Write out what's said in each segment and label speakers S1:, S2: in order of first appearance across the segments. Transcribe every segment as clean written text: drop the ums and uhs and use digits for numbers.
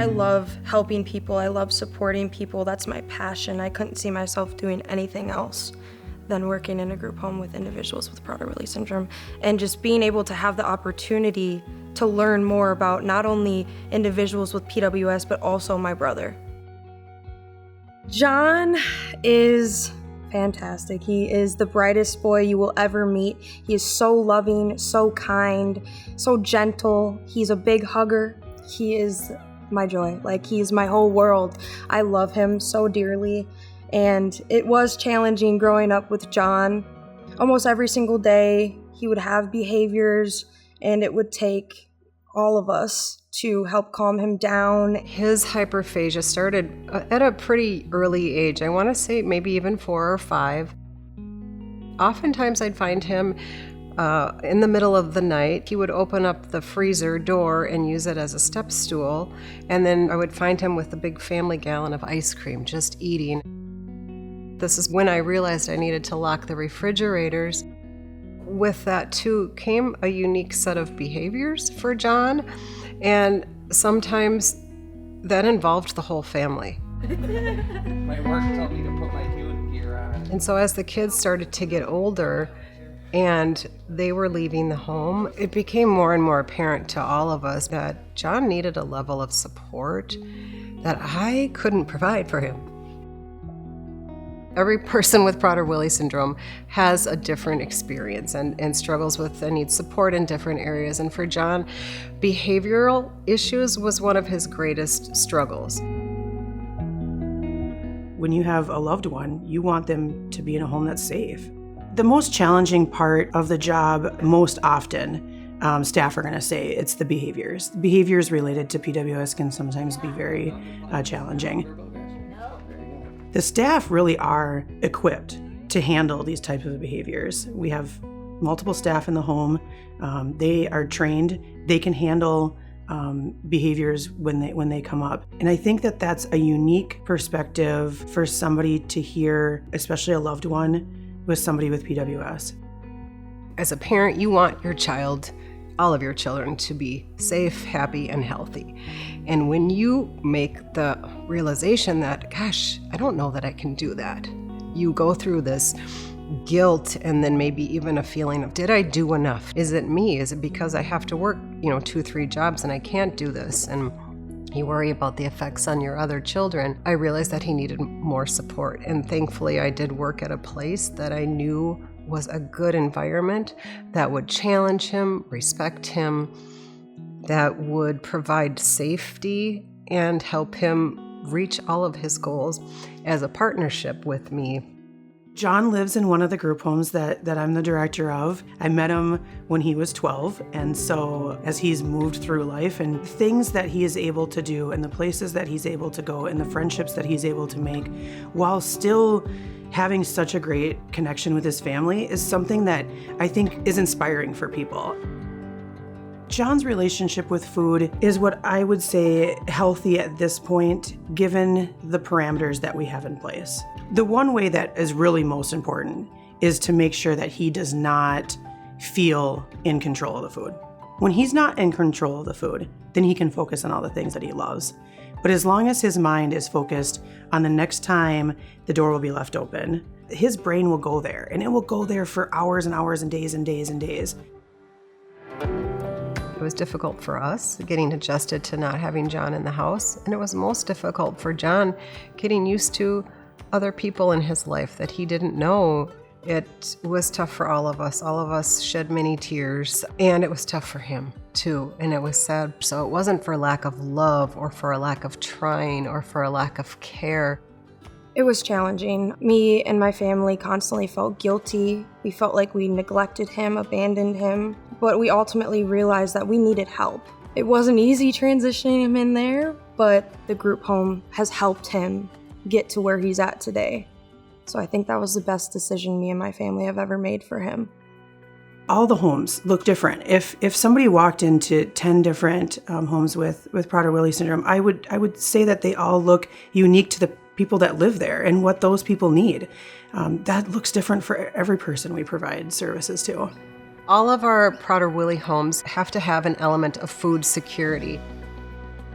S1: I love helping people. I love supporting people. That's my passion. I couldn't see myself doing anything else than working in a group home with individuals with Prader-Willi syndrome, and just being able to have the opportunity to learn more about not only individuals with PWS, but also my brother. John is fantastic. He is the brightest boy you will ever meet. He is so loving, so kind, so gentle. He's a big hugger. He is my joy. Like, he's my whole world. I love him so dearly. And it was challenging growing up with John. Almost every single day, he would have behaviors, and it would take all of us to help calm him down.
S2: His hyperphagia started at a pretty early age. I want to say maybe even 4 or 5. Oftentimes I'd find him in the middle of the night. He would open up the freezer door and use it as a step stool. And then I would find him with a big family gallon of ice cream, just eating. This is when I realized I needed to lock the refrigerators. With that too came a unique set of behaviors for John, and sometimes that involved the whole family.
S3: My work told me to put my gear on.
S2: And so as the kids started to get older and they were leaving the home, it became more and more apparent to all of us that John needed a level of support that I couldn't provide for him. Every person with Prader-Willi syndrome has a different experience and struggles with and needs support in different areas. And for John, behavioral issues was one of his greatest struggles.
S4: When you have a loved one, you want them to be in a home that's safe. The most challenging part of the job, most often, staff are going to say it's the behaviors. Behaviors related to PWS can sometimes be very challenging. The staff really are equipped to handle these types of behaviors. We have multiple staff in the home. They are trained. They can handle behaviors when they come up. And I think that that's a unique perspective for somebody to hear, especially a loved one with somebody with PWS.
S2: As a parent, you want your child, all of your children, to be safe, happy, and healthy. And when you make the realization that, gosh, I don't know that I can do that, you go through this guilt and then maybe even a feeling of, did I do enough? Is it me? Is it because I have to work, 2-3 jobs and I can't do this? And you worry about the effects on your other children. I realized that he needed more support. And thankfully, I did work at a place that I knew was a good environment that would challenge him, respect him, that would provide safety and help him reach all of his goals as a partnership with me.
S4: John lives in one of the group homes that I'm the director of. I met him when he was 12, and so as he's moved through life and things that he is able to do and the places that he's able to go and the friendships that he's able to make while still having such a great connection with his family is something that I think is inspiring for people. John's relationship with food is what I would say healthy at this point, given the parameters that we have in place. The one way that is really most important is to make sure that he does not feel in control of the food. When he's not in control of the food, then he can focus on all the things that he loves. But as long as his mind is focused on the next time the door will be left open, his brain will go there, and it will go there for hours and hours and days and days and days.
S2: It was difficult for us getting adjusted to not having John in the house, and it was most difficult for John getting used to other people in his life that he didn't know. It was tough for all of us. All of us shed many tears, and it was tough for him too, and it was sad. So it wasn't for lack of love or for a lack of trying or for a lack of care.
S1: It was challenging. Me and my family constantly felt guilty. We felt like we neglected him, abandoned him, but we ultimately realized that we needed help. It wasn't easy transitioning him in there, but the group home has helped him get to where he's at today. So I think that was the best decision me and my family have ever made for him.
S4: All the homes look different. If somebody walked into 10 different homes with Prader-Willi syndrome, I would say that they all look unique to the people that live there and what those people need. That looks different for every person we provide services to.
S2: All of our Prader-Willi homes have to have an element of food security.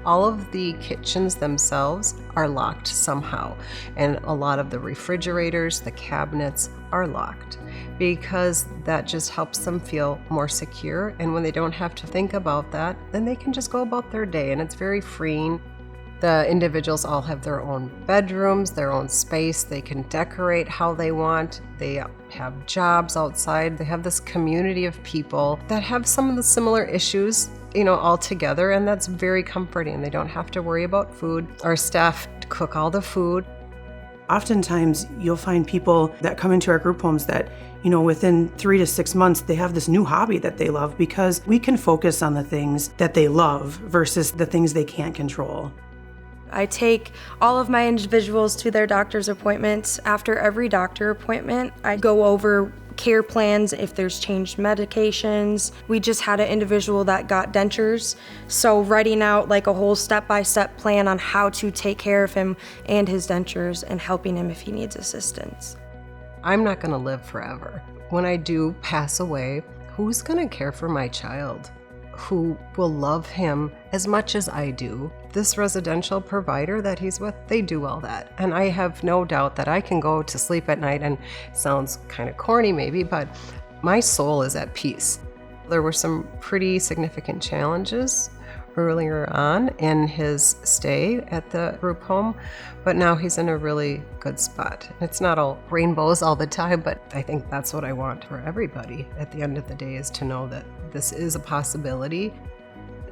S2: all of the kitchens themselves are locked somehow. And a lot of the refrigerators, the cabinets are locked because that just helps them feel more secure. And when they don't have to think about that, then they can just go about their day, and it's very freeing. The individuals all have their own bedrooms, their own space. They can decorate how they want. They have jobs outside. They have this community of people that have some of the similar issues, all together, and that's very comforting. They don't have to worry about food. Our staff cook all the food.
S4: Oftentimes, you'll find people that come into our group homes that, within 3 to 6 months, they have this new hobby that they love because we can focus on the things that they love versus the things they can't control.
S1: I take all of my individuals to their doctor's appointments. After every doctor appointment, I go over care plans, if there's changed medications. We just had an individual that got dentures, so writing out like a whole step-by-step plan on how to take care of him and his dentures and helping him if he needs assistance.
S2: I'm not going to live forever. When I do pass away, who's going to care for my child? Who will love him as much as I do? This residential provider that he's with, they do all that. And I have no doubt that I can go to sleep at night, and it sounds kind of corny maybe, but my soul is at peace. There were some pretty significant challenges earlier on in his stay at the group home, but now he's in a really good spot. It's not all rainbows all the time, but I think that's what I want for everybody at the end of the day, is to know that this is a possibility.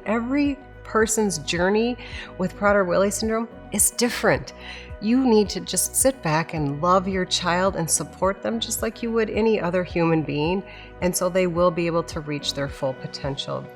S2: Every person's journey with Prader-Willi syndrome is different. You need to just sit back and love your child and support them just like you would any other human being, and so they will be able to reach their full potential.